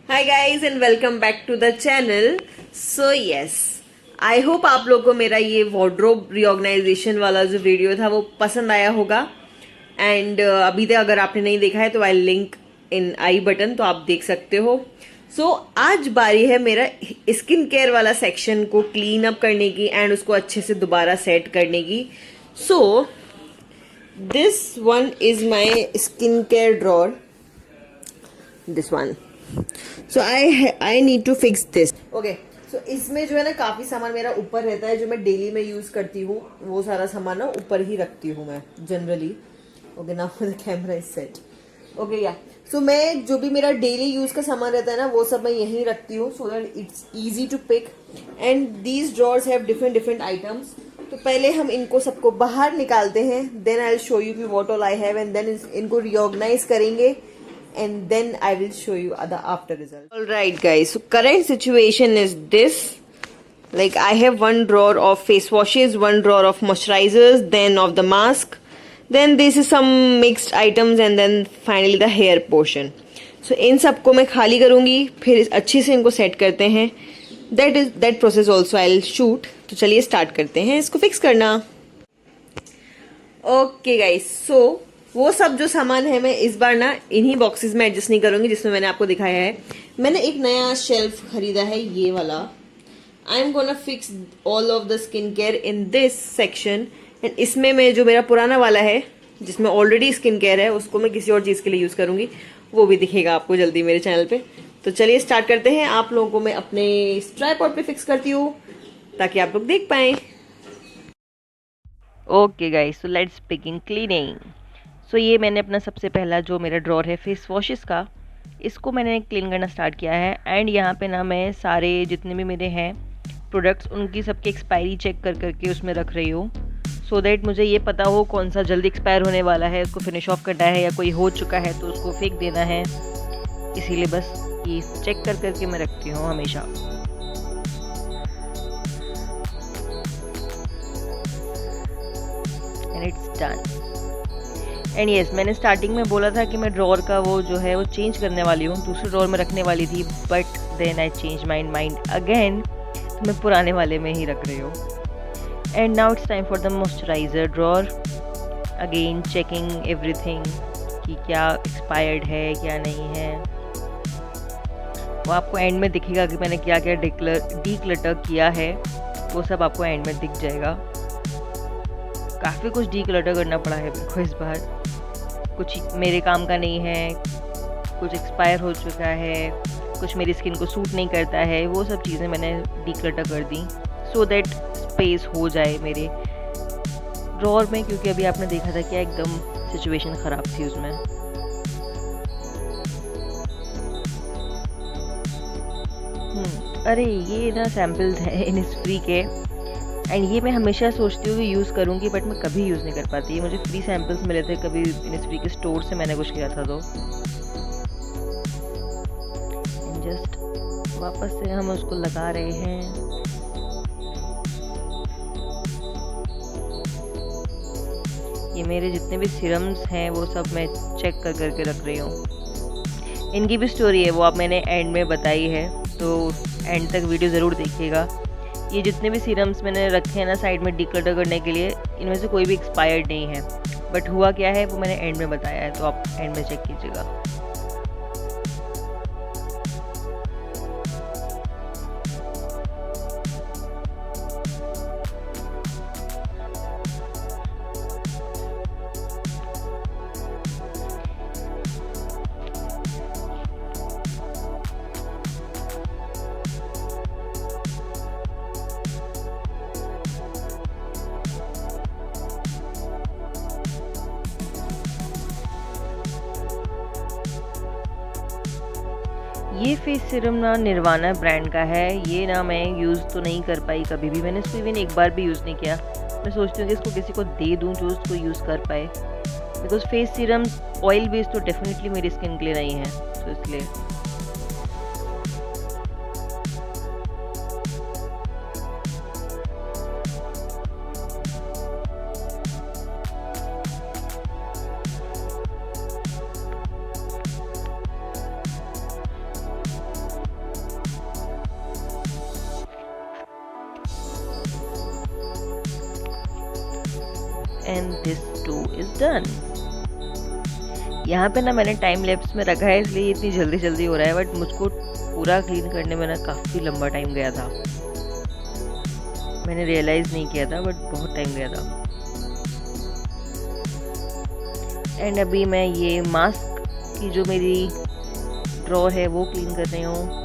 Hi guys and welcome back to the channel. So yes, I hope आप लोगों को मेरा ये वार्डरोब रिऑर्गेनाइजेशन वाला जो वीडियो था वो पसंद आया होगा। एंड अभी तक अगर आपने नहीं देखा है तो I link in I button, तो आप देख सकते हो। सो आज बारी है मेरा स्किन केयर वाला सेक्शन को क्लीन अप करने की एंड उसको अच्छे से दोबारा सेट करने की। So this one is my skin care drawer, this one. So I need to fix this. Okay, so इसमें जो है ना काफी सामान मेरा ऊपर रहता है जो मैं डेली में यूज करती हूँ। वो सारा सामान ना ऊपर ही रखती हूँ मैं generally. Okay, now the camera is set. Okay या, सो मैं जो भी मेरा डेली यूज का सामान रहता है ना वो सब मैं यहीं रखती हूँ so that it's easy to pick. And these drawers have different different items. तो पहले हम इनको सबको बाहर निकालते हैं, then I will show you कि what all I have and then इनको रिऑर्गेनाइज करेंगे and then I will show you the after result. All right guys, so current situation is this. Like I have one drawer of face washes, one drawer of moisturizers, then of the mask, then this is some mixed items and then finally the hair portion. So इन सबको मैं खाली करूंगी, फिर अच्छे से इनको set करते हैं। that process also I'll shoot. तो चलिए स्टार्ट करते हैं इसको फिक्स करना। ओके गाइस, सो वो सब जो सामान है मैं इस बार ना इन्हीं बॉक्सेस में एडजस्ट नहीं करूंगी जिसमें मैंने आपको दिखाया है। मैंने एक नया शेल्फ खरीदा है, ये वाला। I am gonna fix all of the skin care in this section. And इसमें मैं जो मेरा पुराना वाला है जिसमें ऑलरेडी स्किन केयर है उसको मैं किसी और चीज़ के लिए यूज़ करूंगी, वो भी दिखेगा आपको जल्दी मेरे चैनल पे। तो चलिए स्टार्ट करते हैं। आप लोगों को मैं अपने ट्राइपॉड पे फिक्स करती हूँ ताकि आप लोग देख पाएँ। Okay guys, so let's begin cleaning. So ये मैंने अपना सबसे पहला जो मेरा ड्रॉर है फेस वॉशेस का, इसको मैंने क्लीन करना स्टार्ट किया है। एंड यहाँ पे ना मैं सारे जितने भी मेरे हैं प्रोडक्ट्स उनकी सबकी एक्सपायरी चेक कर करके उसमें रख रही हूँ, सो दैट मुझे ये पता हो कौन सा जल्दी एक्सपायर होने वाला है, उसको फिनिश ऑफ करना है, या कोई हो चुका है तो उसको फेंक देना है। इसीलिए बस ये चेक कर करके मैं रखती हूँ हमेशा। And it's done. And yes, मैंने स्टार्टिंग में बोला था कि मैं ड्रॉर का वो जो है वो चेंज करने वाली हूँ, दूसरे ड्रॉर में रखने वाली थी, but then I change my mind again, तो मैं पुराने वाले में ही रख रही हूँ। And now it's time for the moisturiser drawer. Again checking everything कि क्या एक्सपायर्ड है क्या नहीं है। वो आपको एंड में दिखेगा कि मैंने क्या क्या डीक्लटर किया है, वो सब आपको एंड में दिख जाएगा। काफ़ी कुछ डीक्लटर करना पड़ा है मेरे को इस बार, कुछ मेरे काम का नहीं है, कुछ एक्सपायर हो चुका है, कुछ मेरी स्किन को सूट नहीं करता है, वो सब चीज़ें मैंने डीक्लटर कर दी सो दैट स्पेस हो जाए मेरे ड्रॉर में, क्योंकि अभी आपने देखा था कि एकदम सिचुएशन ख़राब थी उसमें। अरे ये ना सैम्पल्स हैं इनिसफ्री के, एंड ये मैं हमेशा सोचती हूँ कि यूज़ करूँगी बट मैं कभी यूज़ नहीं कर पाती। ये मुझे फ्री सैम्पल्स मिले थे कभी इनिसफ्री के स्टोर से, मैंने कुछ किया था तो जस्ट वापस से हम उसको लगा रहे हैं। ये मेरे जितने भी सीरम्स हैं वो सब मैं चेक कर करके रख रही हूँ। इनकी भी स्टोरी है, वो आप मैंने एंड में बताई है, तो एंड तक वीडियो ज़रूर देखिएगा। ये जितने भी सीरम्स मैंने रखे हैं ना साइड में डिक्लटर करने के लिए, इनमें से कोई भी एक्सपायर्ड नहीं है, बट हुआ क्या है वो मैंने एंड में बताया है, तो आप एंड में चेक कीजिएगा। ये फेस सीरम ना निर्वाणा ब्रांड का है। ये ना मैं यूज़ तो नहीं कर पाई कभी भी, मैंने इसको इवन एक बार भी यूज़ नहीं किया। मैं सोचती हूँ कि इसको किसी को दे दूँ जो उसको यूज़ कर पाए, because face serum oil based तो डेफिनेटली मेरी स्किन के लिए नहीं है, तो इसलिए। And this two is done. यहाँ पे ना मैंने टाइम लैप्स में रखा है इसलिए इतनी जल्दी जल्दी हो रहा है, बट मुझको पूरा क्लीन करने में ना काफ़ी लंबा टाइम गया था। मैंने रियलाइज़ नहीं किया था बट बहुत टाइम गया था। एंड अभी मैं ये मास्क की जो मेरी ड्रॉर है वो क्लीन कर रही हूँ।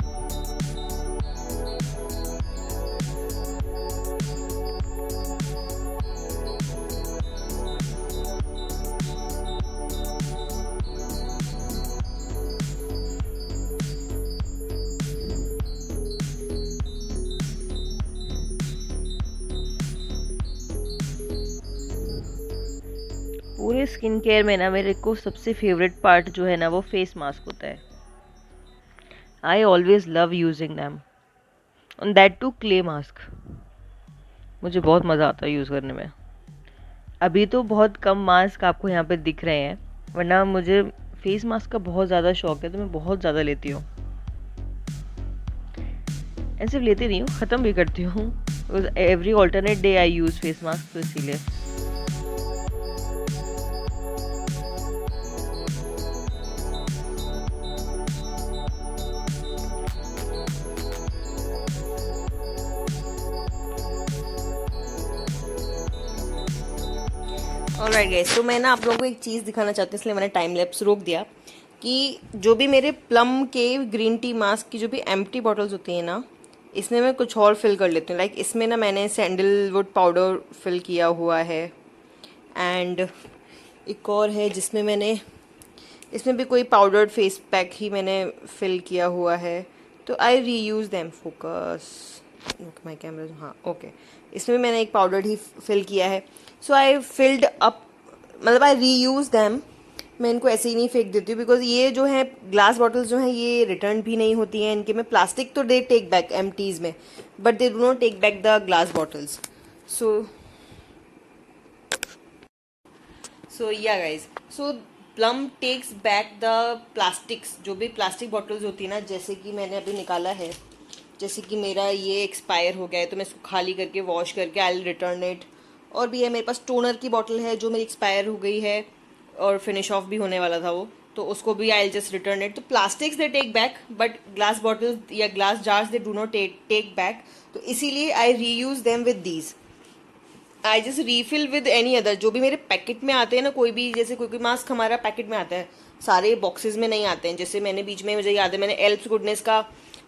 पूरे स्किन केयर में ना मेरे को सबसे फेवरेट पार्ट जो है ना वो फेस मास्क होता है। I always love using them, and that too clay mask. मुझे बहुत मज़ा आता है यूज़ करने में। अभी तो बहुत कम मास्क आपको यहाँ पे दिख रहे हैं, वरना मुझे फेस मास्क का बहुत ज़्यादा शौक है, तो मैं बहुत ज़्यादा लेती हूँ। ऐसे लेती नहीं हूँ, ख़त्म भी करती हूँ। Every alternate day I use face mask, तो इसीलिए। ऑलराइट गाइस, तो मैं ना आप लोगों को एक चीज़ दिखाना चाहती हूँ, इसलिए मैंने टाइम लैप्स रोक दिया कि जो भी मेरे प्लम के ग्रीन टी मास्क की जो भी एम्प्टी बॉटल्स होती हैं ना, इसमें मैं कुछ और फिल कर लेती हूँ। लाइक इसमें ना मैंने सैंडलवुड पाउडर फिल किया हुआ है, एंड एक और है जिसमें मैंने, इसमें भी कोई पाउडर्ड फेस पैक ही मैंने फिल किया हुआ है। तो आई री use them, focus my camera, हाँ ओके। इसमें भी मैंने एक पाउडर ही फिल किया है। सो आई फिल्ड अप, मतलब आई री यूज़ दैम। मैं इनको ऐसे ही नहीं फेंक देती हूँ, बिकॉज ये जो है ग्लास बॉटल्स जो हैं ये रिटर्न भी नहीं होती हैं। इनके में प्लास्टिक तो दे टेक बैक एम्प्टीज़ में, but they do not take back the glass bottles. So yeah guys, so Plum takes back the plastics, जो भी प्लास्टिक बॉटल्स होती है ना, जैसे कि मैंने अभी निकाला है, जैसे कि मेरा ये एक्सपायर हो गया है तो मैं इसको खाली करके वॉश करके आई विल रिटर्न इट। और भी है मेरे पास टोनर की बॉटल है जो मेरी एक्सपायर हो गई है और फिनिश ऑफ भी होने वाला था वो, तो उसको भी I will just return it. तो plastics they take back, but glass bottles या glass jars they do not take back. तो इसीलिए I reuse them with these. I just refill with any other, जो भी मेरे packet में आते हैं ना, कोई भी, जैसे कोई मास्क हमारा पैकेट में आता है, सारे बॉक्सेस में नहीं आते हैं। जैसे मैंने बीच में, मुझे याद है, मैंने एल्प्स गुडनेस का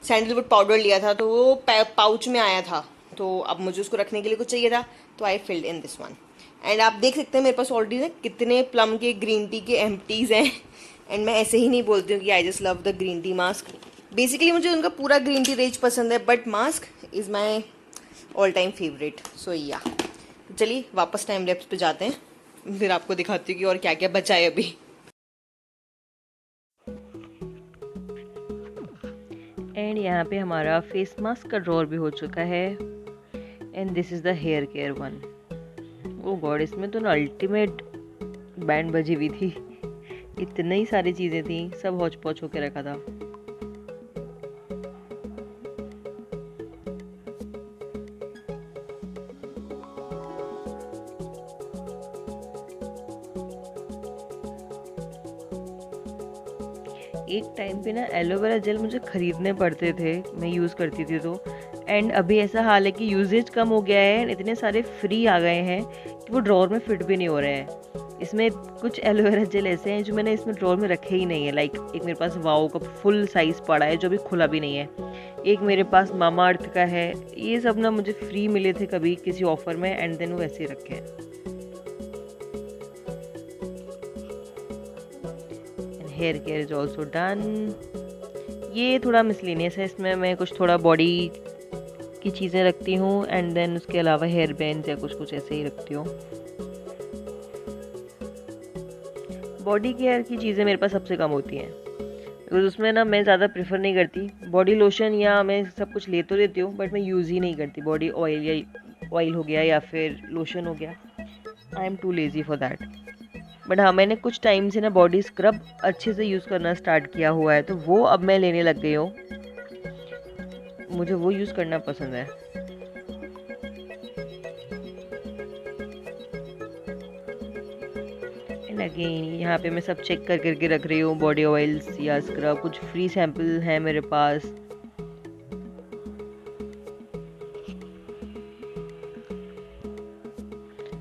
सैंडलवुड पाउडर लिया था, तो वो पाउच में आया था, तो अब मुझे उसको रखने के लिए कुछ चाहिए था, तो I filled in this one. And आप देख सकते हैं मेरे पास ऑलरेडी ना कितने प्लम के ग्रीन टी के एम्प्टीज हैं। एंड मैं ऐसे ही नहीं बोलती हूँ कि I just love the green tea mask. Basically मुझे उनका पूरा ग्रीन टी रेंज पसंद है, but mask is my all time favourite. So yeah, चलिए वापस टाइम लैप्स पे जाते हैं, फिर आपको दिखाती हूँ कि और क्या क्या बचा है अभी। एंड यहाँ पे हमारा फेस मास्क का ड्रॉर भी हो चुका है। And this is the hair care one. Oh God, इसमें तो ना अल्टीमेट बैंड बजी हुई थी। इतनी सारी चीज़ें थी, सब हौच पौच होके रखा था। एक टाइम पे ना एलोवेरा जेल मुझे ख़रीदने पड़ते थे, मैं यूज़ करती थी तो। एंड अभी ऐसा हाल है कि यूजेज कम हो गया है, इतने सारे फ्री आ गए हैं कि वो ड्रॉर में फिट भी नहीं हो रहे हैं। इसमें कुछ एलोवेरा जेल ऐसे हैं जो मैंने इसमें ड्रॉर में रखे ही नहीं है। लाइक एक मेरे पास वाओ का फुल साइज़ पड़ा है जो भी खुला भी नहीं है। एक मेरे पास मामा अर्थ का है। ये सब ना मुझे फ्री मिले थे कभी किसी ऑफर में, एंड देन वो ऐसे ही रखे हैं। Hair care is also done. ये थोड़ा मिसलिनियस है, इसमें मैं कुछ थोड़ा बॉडी की चीज़ें रखती हूँ, एंड देन उसके अलावा हेयर बैंड या कुछ कुछ ऐसे ही रखती हूँ। बॉडी केयर की चीज़ें मेरे पास सबसे कम होती हैं, बिकॉज उसमें ना मैं ज़्यादा प्रेफर नहीं करती। बॉडी लोशन या मैं सब कुछ ले तो लेती हूँ, बट मैं यूज़ ही नहीं करती। बॉडी ऑयल या ऑयल हो गया या फिर लोशन हो गया, I am too lazy for that. But हाँ, मैंने कुछ टाइम से ना बॉडी स्क्रब अच्छे से यूज़ करना स्टार्ट किया हुआ है, तो वो अब मैं लेने लग गई हूँ। मुझे वो यूज़ करना पसंद है। एंड अगेन यहाँ पे मैं सब चेक कर करके रख रही हूँ, बॉडी ऑयल्स या स्क्रब, कुछ फ्री सैम्पल हैं मेरे पास।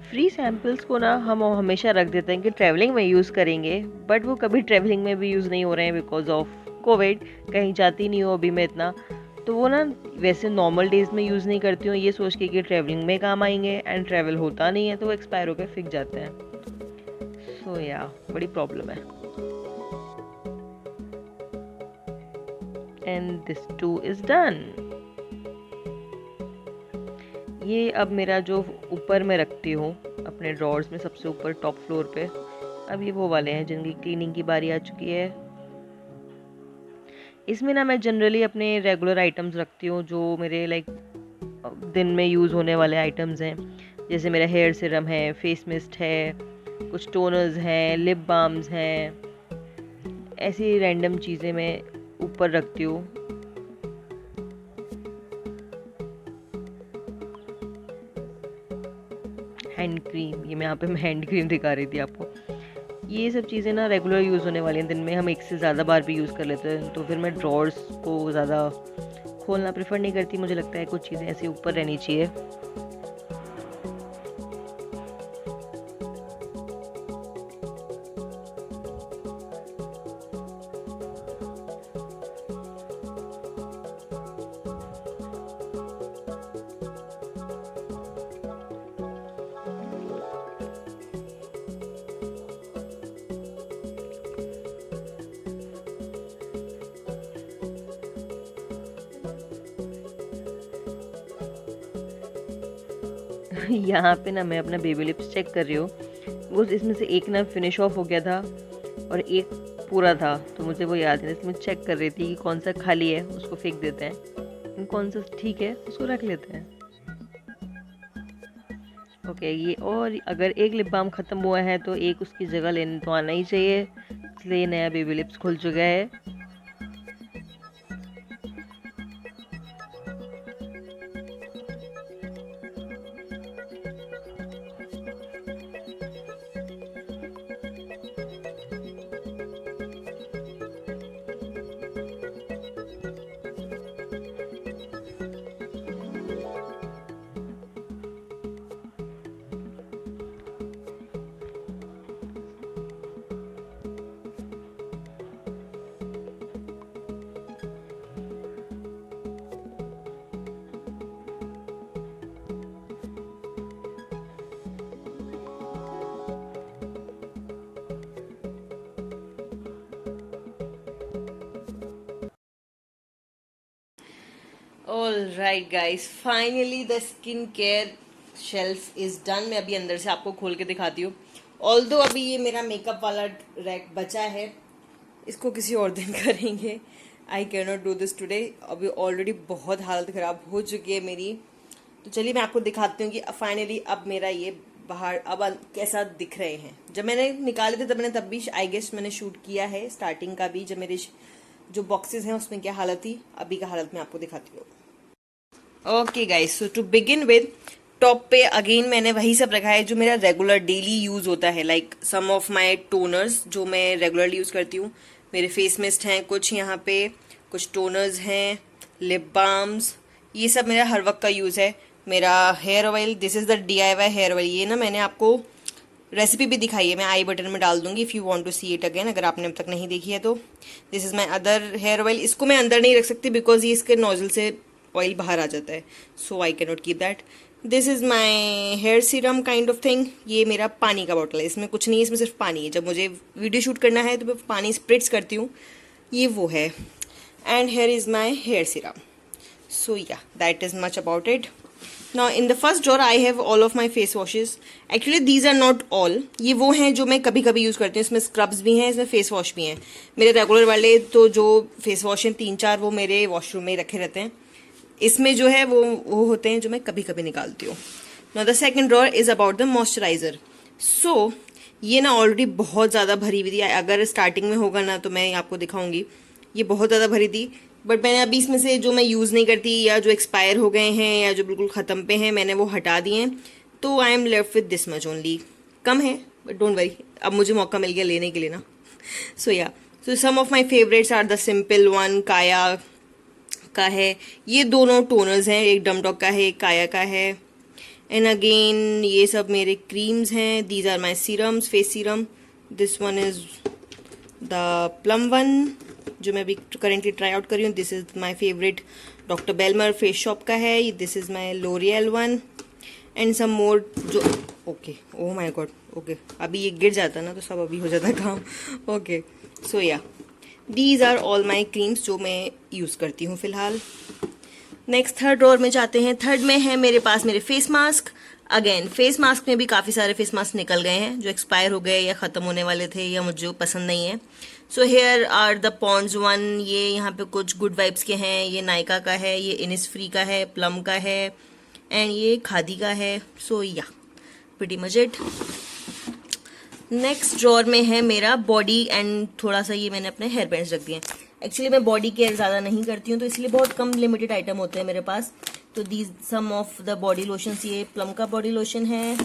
फ्री सैम्पल्स को ना हम हमेशा रख देते हैं कि ट्रैवलिंग में यूज़ करेंगे, बट वो कभी ट्रैवलिंग में भी यूज़ नहीं हो रहे हैं बिकॉज ऑफ कोविड। कहीं जाती नहीं हो अभी मैं इतना, तो वो ना वैसे नॉर्मल डेज़ में यूज़ नहीं करती हूँ ये सोच के कि ट्रैवलिंग में काम आएंगे, एंड ट्रैवल होता नहीं है तो वो एक्सपायर होकर फिक जाते हैं। सो या बड़ी प्रॉब्लम है। And this two is done. ये अब मेरा जो ऊपर में रखती हूँ अपने ड्रॉर्स में सबसे ऊपर टॉप फ्लोर पे, अब ये वो वाले हैं जिनकी क्लीनिंग की बारी आ चुकी है। इसमें ना मैं जनरली अपने रेगुलर आइटम्स रखती हूँ जो मेरे लाइक दिन में यूज़ होने वाले आइटम्स हैं, जैसे मेरा हेयर सीरम है, फेस मिस्ट है, कुछ टोनर्स हैं, लिप बाम्स हैं, ऐसी रैंडम चीज़ें मैं ऊपर रखती हूँ। हैंड क्रीम, ये मैं यहाँ पे मैं हैंड क्रीम दिखा रही थी आपको। ये सब चीज़ें ना रेगुलर यूज़ होने वाली हैं, दिन में हम एक से ज़्यादा बार भी यूज़ कर लेते हैं, तो फिर मैं ड्रॉर्स को ज़्यादा खोलना प्रेफर नहीं करती। मुझे लगता है कुछ चीज़ें ऐसे ऊपर रहनी चाहिए। यहाँ पे ना मैं अपना बेबी लिप्स चेक कर रही हूँ, वो इसमें से एक ना फिनिश ऑफ हो गया था और एक पूरा था, तो मुझे वो याद है, इसलिए मैं चेक कर रही थी कि कौन सा खाली है उसको फेंक देते हैं, कौन सा ठीक है उसको रख लेते हैं। ओके, ये और अगर एक लिप बाम ख़त्म हुआ है तो एक उसकी जगह लेने तो आना ही चाहिए, इसलिए नया बेबी लिप्स खुल चुका है। Alright guys, finally the skincare shelf is done। मैं अभी अंदर से आपको खोल के दिखाती हूँ। ऑल्दो अभी ये मेरा मेकअप वाला रैक बचा है, इसको किसी और दिन करेंगे। आई can not do this today, अभी ऑलरेडी बहुत हालत ख़राब हो चुकी है मेरी। तो चलिए मैं आपको दिखाती हूँ कि फाइनली अब मेरा ये बाहर अब कैसा दिख रहे हैं। जब मैंने निकाले थे तब भी आई गेस मैंने शूट किया है स्टार्टिंग का भी, जब मेरे जो बॉक्सेस हैं उसमें क्या हालत थी, अभी का हालत मैं आपको दिखाती हूँ। Okay guys, so to begin with, top पे अगेन मैंने वही सब रखा है जो मेरा रेगुलर डेली यूज होता है, like some of my toners जो मैं रेगुलरली यूज करती हूँ। मेरे फेस मिस्ट हैं कुछ यहाँ पे, कुछ टोनर्स हैं, लिप बाम्स, ये सब मेरा हर वक्त का यूज है। मेरा hair oil, this is the DIY hair oil. ये ना मैंने आपको रेसिपी भी दिखाई है, मैं आई बटन में डाल दूंगी if you want to see it again, अगर आपने अब तक नहीं देखी है तो। This is my other hair oil. इसको मैं अंदर नहीं रख सकती बिकॉज ये इसके नोजल से ऑयल बाहर आ जाता है, so I can not keep that. This is my hair serum kind of thing. ये मेरा पानी का बॉटल है, इसमें कुछ नहीं है, इसमें सिर्फ पानी है। जब मुझे वीडियो शूट करना है तो मैं पानी स्प्रिट्स करती हूँ, ये वो है। And here is my hair serum. So yeah that is much about it. Now in the first drawer I have all of my face washes. Actually these are not all. ये वो हैं जो मैं कभी कभी यूज़ करती हूँ। इसमें स्क्रब्स भी हैं, इसमें फेस वॉश भी हैं। मेरे रेगुलर वाले तो जो फेस वॉश हैं 3-4 वो मेरे वॉशरूम में ही रखे रहते हैं। इसमें जो है वो होते हैं जो मैं कभी कभी निकालती हूँ। Now the second drawer is about the moisturizer. So ये ना ऑलरेडी बहुत ज़्यादा भरी हुई थी, अगर स्टार्टिंग में होगा ना तो मैं आपको दिखाऊंगी। ये बहुत ज़्यादा भरी थी, बट मैंने अभी इसमें से जो मैं यूज़ नहीं करती या जो एक्सपायर हो गए हैं या जो बिल्कुल ख़त्म पे हैं मैंने वो हटा दिए हैं। तो I am left with this much only. कम है बट डोंट वरी, अब मुझे मौका मिल गया लेने के लिए ना. So yeah, so some of my favourites are the simple one, Kaya का है. ये दोनों टोनर्स हैं, एक डमडॉक का है, एक काया का है. एंड अगेन ये सब मेरे क्रीम्स हैं. These are my serums, face serum. This one is the Plum one जो मैं अभी करेंटली ट्राई आउट कर रही हूँ. This is my favourite doctor Belmar face shop का है. This is my L'Oreal one and some more जो okay, oh my god, okay अभी ये गिर जाता ना तो सब अभी हो जाता काम. Okay, so yeah these are all my creams जो मैं यूज़ करती हूँ फिलहाल. नेक्स्ट थर्ड ड्रॉर में जाते हैं. थर्ड में है मेरे पास मेरे face mask. Again face mask में भी काफ़ी सारे फेस मास्क निकल गए हैं जो एक्सपायर हो गए या ख़त्म होने वाले थे या मुझे पसंद नहीं है. So here are the Pond's one. ये यहाँ पे कुछ गुड वाइब्स के हैं, ये नायका का है, ये इनिसफ्री का है, प्लम का है एंड ये खादी का है. सो या pretty much it. Next drawer में है मेरा बॉडी एंड थोड़ा सा ये मैंने अपने हेयर बैंड्स रख दिए हैं. एक्चुअली मैं बॉडी केयर ज़्यादा नहीं करती हूँ तो इसलिए बहुत कम लिमिटेड आइटम होते हैं मेरे पास. तो these some of the body lotions. ये प्लम का बॉडी लोशन है.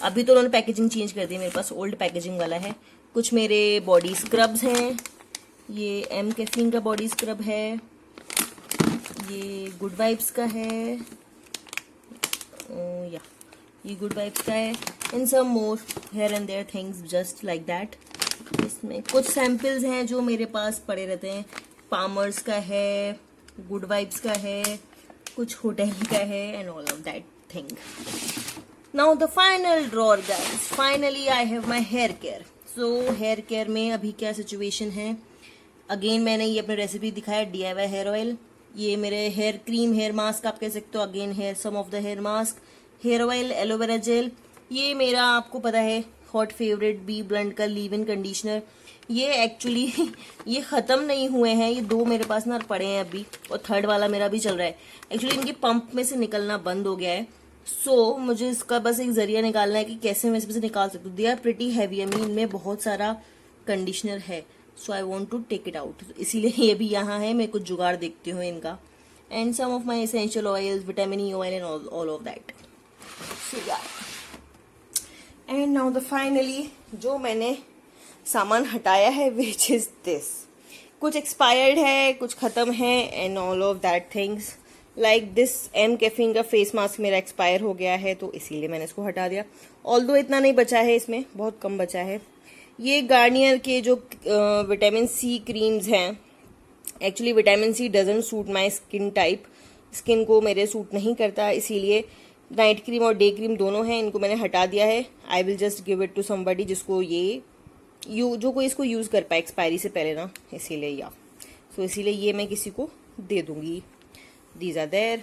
अभी तो उन्होंने पैकेजिंग चेंज कर दी, मेरे पास ओल्ड पैकेजिंग वाला है. कुछ मेरे बॉडी स्क्रब्स हैं. ये एम कैफीन का बॉडी स्क्रब है. ये गुड वाइब्स का है. या ये गुड वाइब्स का है. In some more hair and there things just like that. इसमें कुछ सैम्पल्स हैं जो मेरे पास पड़े रहते हैं. पामर्स का है, गुड वाइब्स का है, कुछ होटल का है and all of that thing. Now the final drawer guys. Finally I have my hair care. So hair care में अभी क्या सिचुएशन है. अगेन मैंने ये अपनी रेसिपी दिखाया DIY हेयर ऑयल. ये मेरे हेयर क्रीम, हेयर मास्क आप कह सकते हो. Again hair some of the hair mask, hair oil, aloe vera gel. ये मेरा आपको पता है हॉट फेवरेट बी ब्लंट का लीव इन कंडीशनर. ये एक्चुअली ये ख़त्म नहीं हुए हैं, ये दो मेरे पास ना पड़े हैं अभी और थर्ड वाला मेरा भी चल रहा है. एक्चुअली इनकी पंप में से निकलना बंद हो गया है. सो मुझे इसका बस एक जरिया निकालना है कि कैसे मैं इसमें से निकाल सकती हूँ. They are pretty heavy. इनमें बहुत सारा कंडीशनर है. So I want to take it out. इसीलिए ये भी यहाँ है. मैं कुछ जुगाड़ देखती हूँ इनका. And some of my essential oils, vitamin E oil and all of that. And now the finally जो मैंने सामान हटाया है विच इज दिस. कुछ एक्सपायर्ड है, कुछ ख़त्म है and all of that things. Like this M caffeine का फेस मास्क मेरा एक्सपायर हो गया है तो इसीलिए मैंने इसको हटा दिया. ऑल्दो इतना नहीं बचा है, इसमें बहुत कम बचा है. ये गार्नियर के जो विटामिन सी क्रीम्स हैं. Actually vitamin C doesn't suit my skin type. Skin को मेरे सूट नहीं करता, इसीलिए नाइट क्रीम और डे क्रीम दोनों हैं. इनको मैंने हटा दिया है. I will just give it to somebody जिसको ये जो कोई इसको यूज़ कर पाए एक्सपायरी से पहले ना, इसीलिए या सो इसीलिए ये मैं किसी को दे दूंगी. These are there.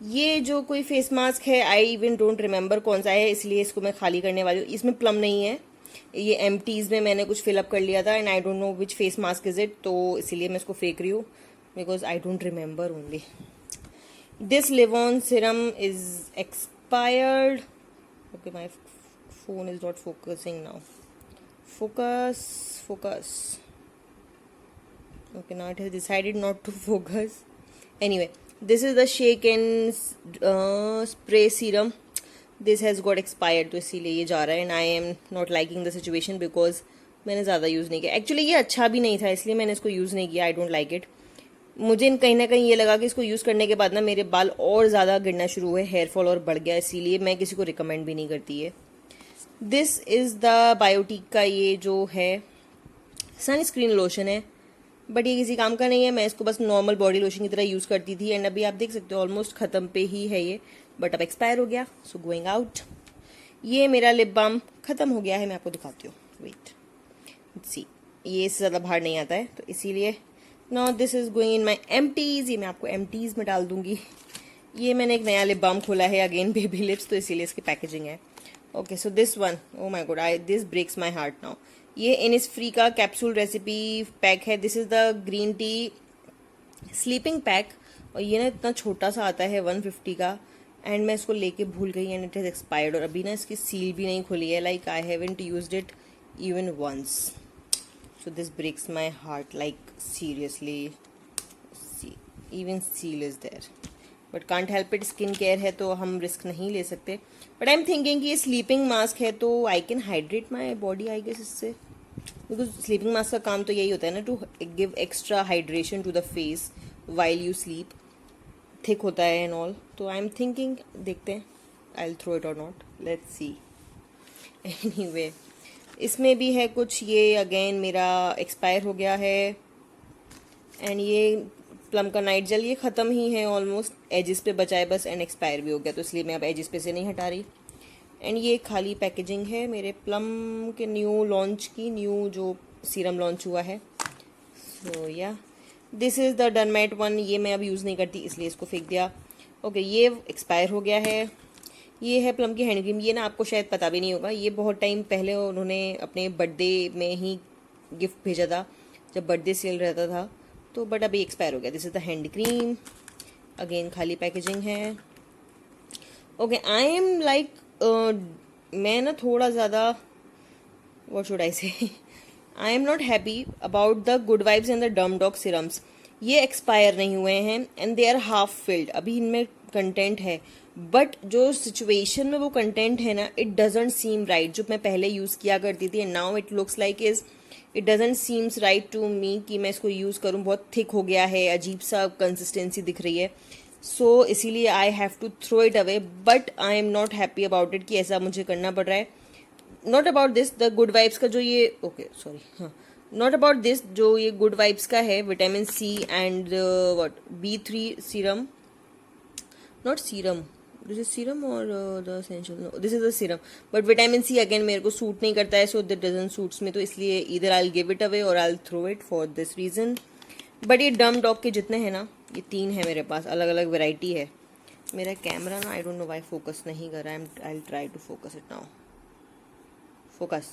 ये जो कोई फेस मास्क है आई इवन डोंट रिमेंबर कौन सा है, इसलिए इसको मैं खाली करने वाली हूँ. इसमें प्लम नहीं है, ये एम्प्टीज में मैंने कुछ फिलअप कर लिया था and I don't know which face mask is it. तो इसीलिए मैं इसको फेंक रही हूँ because I don't remember only. This Livon serum is expired. Okay, my phone is not focusing now. Focus. Okay, now it has decided not to focus. Anyway, this is the shake and spray serum. This has got expired, तो इसीलिए ये जा रहा है. And I am not liking the situation because मैंने ज़्यादा use नहीं किया. एक्चुअली ये अच्छा भी नहीं था इसलिए मैंने इसको यूज़ नहीं किया. आई डोंट लाइक इट. मुझे कहीं ना कहीं ये लगा कि इसको यूज़ करने के बाद ना मेरे बाल और ज़्यादा गिरना शुरू हुए, हेयर फॉल और बढ़ गया, इसीलिए मैं किसी को रिकमेंड भी नहीं करती है. दिस इज़ द बायोटिक का ये जो है सनस्क्रीन लोशन है, बट ये किसी काम का नहीं है. मैं इसको बस नॉर्मल बॉडी लोशन की तरह यूज़ करती थी एंड अभी आप देख सकते हो ऑलमोस्ट ख़त्म पे ही है ये, बट अब एक्सपायर हो गया. So going out. ये मेरा लिप बाम ख़त्म हो गया है, मैं आपको दिखाती हूँ. वेट सी, ये इससे ज़्यादा बाहर नहीं आता है तो इसीलिए. Now this is going in my empties. ये मैं आपको एम्प्टीज में डाल दूंगी. ये मैंने एक नया लिप बाम खोला है, अगेन बेबी लिप्स, तो इसीलिए इसकी पैकेजिंग है. Okay, so this one, oh my God, this breaks my heart now. ये इनिसफ्री का कैप्सूल रेसिपी पैक है. This is the green tea sleeping pack और ये ना इतना छोटा सा आता है 150 का एंड मैं इसको लेके भूल गई एंड इट इज एक्सपायर्ड. और अभी ना इसकी सील भी नहीं खुली है. Like I haven't used it even once. So this breaks my heart, like seriously. See, even seal is there. But can't help it, skin care है तो हम रिस्क नहीं ले सकते. बट आई एम थिंकिंग कि ये स्लीपिंग मास्क है तो I can hydrate my body I guess इससे, बिकॉज स्लीपिंग मास्क का काम तो यही होता है ना, to give extra hydration to the face while you sleep. Thick होता है एंड ऑल. तो आई एम थिंकिंग, देखते हैं आई विल थ्रो इट और नॉट, लेट्स सी. एनीवे इसमें भी है कुछ, ये अगेन मेरा एक्सपायर हो गया है. एंड ये प्लम का नाइट जेल, ये ख़त्म ही है ऑलमोस्ट, एजिस पे बचा है बस एंड एक्सपायर भी हो गया, तो इसलिए मैं अब एजिस पे से नहीं हटा रही. एंड ये खाली पैकेजिंग है मेरे प्लम के न्यू लॉन्च की, न्यू जो सीरम लॉन्च हुआ है. सो या दिस इज़ द डरमेट वन. ये मैं अब यूज़ नहीं करती इसलिए इसको फेंक दिया. ओके ये एक्सपायर हो गया है. ये है प्लम की हैंड क्रीम. ये ना आपको शायद पता भी नहीं होगा, ये बहुत टाइम पहले उन्होंने अपने बर्थडे में ही गिफ्ट भेजा था जब बर्थडे सेल रहता था, तो बट अभी एक्सपायर हो गया. This is the hand cream, again खाली पैकेजिंग है. ओके आई एम लाइक, मैं ना थोड़ा ज़्यादा, what should I say, I am not happy about the good vibes and the dumb dog serums. ये एक्सपायर नहीं हुए हैं and they are half filled. अभी इनमें कंटेंट है बट जो सिचुएशन में वो कंटेंट है ना, इट डजेंट सीम राइट. जो मैं पहले यूज़ किया करती थी and now it looks like is, it doesn't seems right to me कि मैं इसको यूज़ करूँ. बहुत थिक हो गया है, अजीब सा कंसिस्टेंसी दिख रही है. सो इसीलिए I have to throw it away. But I am not happy about it कि ऐसा मुझे करना पड़ रहा है. Not about this, the good vibes का जो ये, ओके सॉरी, हाँ, नॉट अबाउट दिस, जो ये गुड वाइब्स का है vitamin C and what B3 serum, not serum, this is serum और the essential, no this is the serum. But vitamin C again मेरे को सूट नहीं करता है, so that doesn't suits me, तो इसलिए इधर I will give it away और I will throw it for this reason. But ये डम डॉग के जितने हैं ना, ये 3 है मेरे पास, अलग अलग वेराइटी है. मेरा कैमरा ना I don't know why focus नहीं कर रहा है. I will try to focus it now. Focus,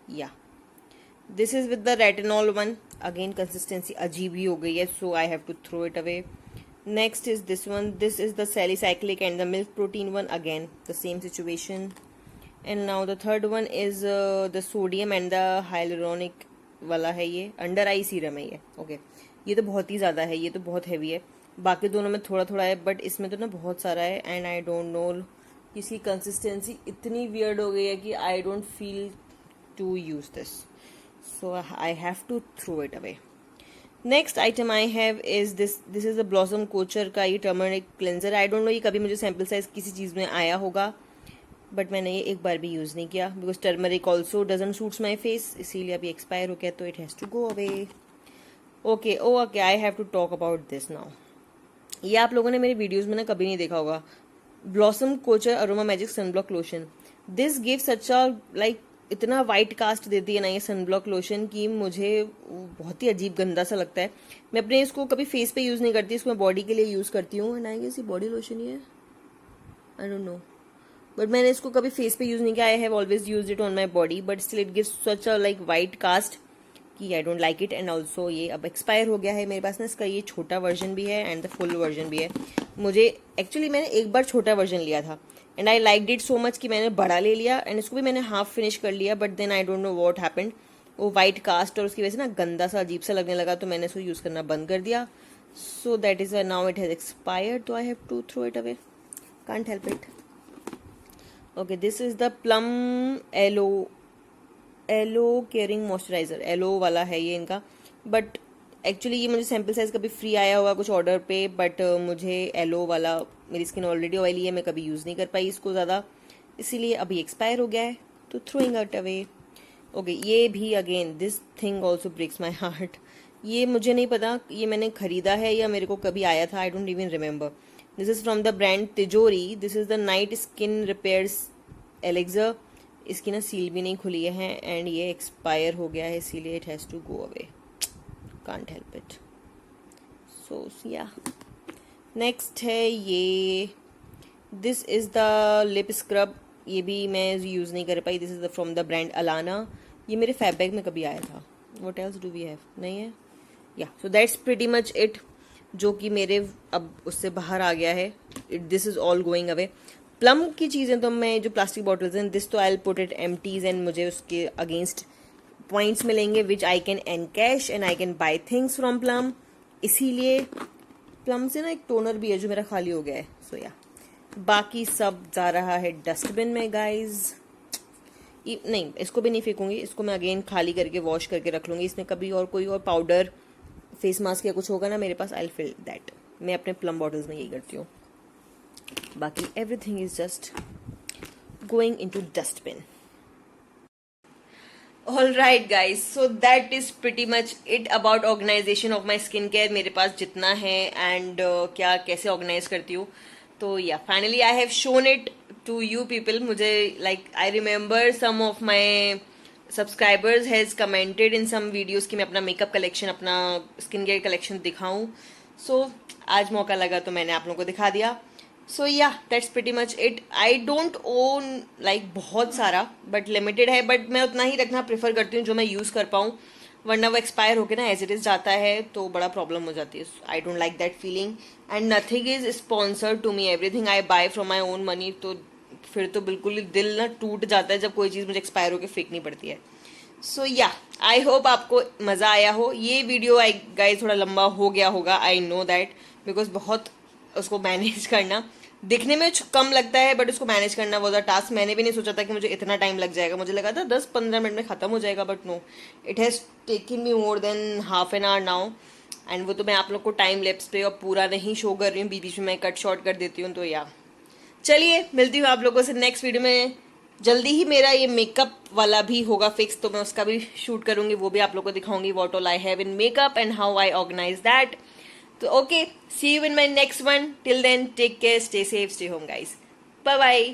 yeah this is with the retinol one. Again consistency अजीब ही हो गई है, so I have to throw it away. Next is this one. This is the salicylic and the milk protein one. Again, the same situation. And now the third one is the sodium and the hyaluronic वाला है. ये under आई serum है ये. Okay ये तो बहुत ही ज़्यादा है, ये तो बहुत हैवी है. बाकी दोनों में थोड़ा थोड़ा है बट इसमें तो ना बहुत सारा है. एंड आई डोंट नो, इसकी कंसिस्टेंसी इतनी वियर्ड हो गई है कि I don't feel to use this, so I have to throw it away. Next item I have is this is the Blossom Kochhar का ये turmeric cleanser. I don't know ये कभी मुझे सैम्पल साइज किसी चीज़ में आया होगा बट मैंने ये एक बार भी यूज़ नहीं किया, because turmeric also doesn't suits my face, इसीलिए अभी एक्सपायर हो गया तो it has to go away. Okay I have to talk about this now. ये आप लोगों ने मेरी वीडियोज़ में ना कभी नहीं देखा होगा. Blossom Kochhar Aroma Magic sunblock lotion. This give such a like, इतना वाइट कास्ट देती है ना ये सनब्लॉक लोशन की मुझे बहुत ही अजीब गंदा सा लगता है. मैं अपने इसको कभी फेस पे यूज़ नहीं करती, इसको मैं बॉडी के लिए यूज़ करती हूँ. एंड आई गेस ये बॉडी लोशन ही है, आई डोंट नो, बट मैंने इसको कभी फेस पे यूज़ नहीं किया. I have always use it on my body but still it gives such a like white cast कि I don't like it. And also ये अब एक्सपायर हो गया है मेरे पास ना. इसका ये छोटा वर्जन भी है एंड द फुल वर्जन भी है. मुझे एक्चुअली मैंने एक बार छोटा वर्जन लिया था and I like it so much कि मैंने बड़ा ले लिया एंड इसको भी मैंने हाफ फिनिश कर लिया. But then I don't know what happened, वो वाइट कास्ट और उसकी वजह से ना गंदा सा अजीब सा लगने लगा, तो मैंने इसको यूज़ करना बंद कर दिया. So that is now it has expired, तो I have to throw it away, can't help it. Okay this is the Plum aloe caring moisturiser. Aloe वाला है ये इनका. बट एक्चुअली ये मुझे सैम्पल साइज कभी फ्री आया होगा कुछ ऑर्डर पे, बट मुझे एलो वाला, मेरी स्किन ऑलरेडी ऑयली है, मैं कभी यूज़ नहीं कर पाई इसको ज़्यादा, इसीलिए अभी एक्सपायर हो गया है तो थ्रोइंग आउट अवे. ओके ये भी again this thing also breaks my heart. ये मुझे नहीं पता ये मैंने खरीदा है या मेरे को कभी आया था, I don't even remember. This is from the brand Tijori. This is the night skin repairs elixir. इसकी ना सील भी नहीं खुली है एंड ये एक्सपायर हो गया है, इसीलिए it has to go away, can't help it. So yeah next है ये, this is the lip scrub. ये भी मैं यूज़ नहीं कर पाई. This is from the brand Alana. ये मेरे फैब्रिक में कभी आया था. What else do we have, नहीं है. Yeah so that's pretty much it, जो कि मेरे अब उससे बाहर आ गया है. This is all going away. Plum की चीज़ें तो मैं, जो प्लास्टिक बॉटल्स हैं, दिस तो I will put it empties and मुझे उसके अगेंस्ट पॉइंट्स मिलेंगे which I can encash and I can buy things from Plum. इसीलिए प्लम से ना एक टोनर भी है जो मेरा खाली हो गया है. सो या बाकी सब जा रहा है डस्टबिन में गाइज. नहीं, इसको भी नहीं फेंकूंगी, इसको मैं अगेन खाली करके वॉश करके रख लूंगी. इसमें कभी और कोई और पाउडर, फेस मास्क या कुछ होगा ना मेरे पास, आई फिल दैट. मैं अपने प्लम बॉटल्स में यही करती हूँ. बाकी everything is just going into dustbin. All right guys, so that is pretty much it about organisation of my skin care. मेरे पास जितना है एंड क्या कैसे ऑर्गेनाइज करती हूँ. तो yeah finally I have shown it to you people. मुझे like I remember some of my subscribers has commented in some videos कि मैं अपना मेकअप कलेक्शन, अपना स्किन केयर कलेक्शन दिखाऊं. सो आज मौका लगा तो मैंने आप लोगों को दिखा दिया. सो या that's pretty much it. I don't own like बहुत सारा, बट लिमिटेड है. बट मैं उतना ही रखना प्रेफर करती हूँ जो मैं यूज़ कर पाऊँ, वरना वो एक्सपायर होकर ना एज इट इज़ जाता है तो बड़ा प्रॉब्लम हो जाती है. I don't like that feeling and nothing is sponsored to me. Everything I buy from my own money. तो फिर तो बिल्कुल ही दिल ना टूट जाता है जब कोई चीज़ मुझे एक्सपायर होकर फेंकनी पड़ती है. सो या आई होप आपको मज़ा आया हो. ये वीडियो आई गाइस थोड़ा लंबा हो गया होगा, आई नो दैट, बिकॉज बहुत उसको मैनेज करना दिखने में कम लगता है, बट उसको मैनेज करना वो द टास्क. मैंने भी नहीं सोचा था कि मुझे इतना टाइम लग जाएगा. मुझे लगा था 10-15 मिनट में ख़त्म हो जाएगा, but no, it has taken me more than half an hour now. And वो तो मैं आप लोग को टाइम लैप्स पे और पूरा नहीं शो कर रही हूँ, बीच बीच में मैं कट शॉर्ट कर देती हूँ. तो या चलिए मिलती हूँ आप लोगों से नेक्स्ट वीडियो में. जल्दी ही मेरा ये मेकअप वाला भी होगा फिक्स, तो मैं उसका भी शूट करूंगी, वो भी आप लोगों को दिखाऊंगी, what all I have in makeup and how I organise that. तो okay, see you in my next one. Till then take care, stay safe, stay home guys. Bye bye.